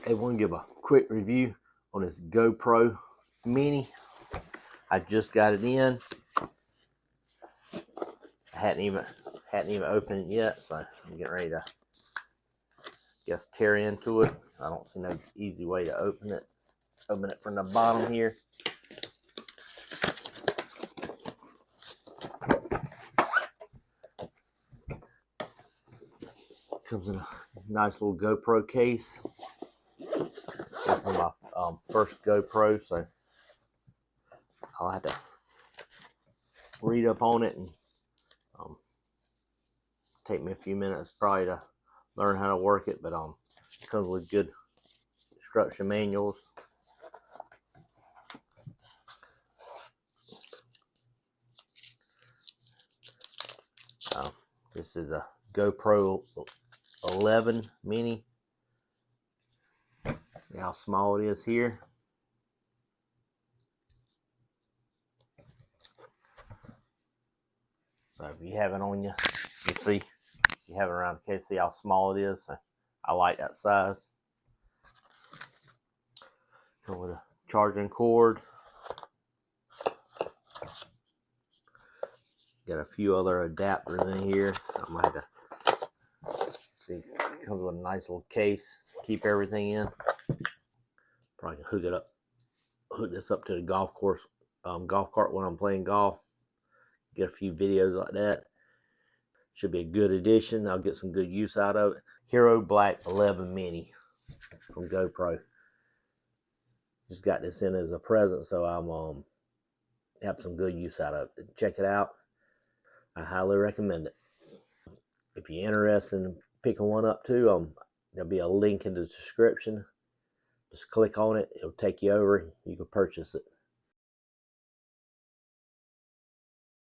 I want to give a quick review on this GoPro Mini. I just got it in. I hadn't even opened it yet, so I'm getting ready to tear into it. I don't see no easy way to open it. Open it from the bottom here. Comes in a nice little GoPro case. This is my first GoPro, so I'll have to read up on it and take me a few minutes probably to learn how to work it, but it comes with good instruction manuals. This is a GoPro 11 Mini. See how small it is here. So if you have it on you, you see, you have it around the case, see how small it is. So I like that size. Come with a charging cord. Got a few other adapters in here. I might have to see. It comes with a nice little case to keep everything in. Probably can hook this up to the golf cart when I'm playing golf. Get a few videos like that. Should be a good addition. I'll get some good use out of it. Hero Black 11 Mini from GoPro. Just got this in as a present, so I'm have some good use out of it. Check it out. I highly recommend it. If you're interested in picking one up too, there'll be a link in the description. Just click on it. It'll take you over. You can purchase it.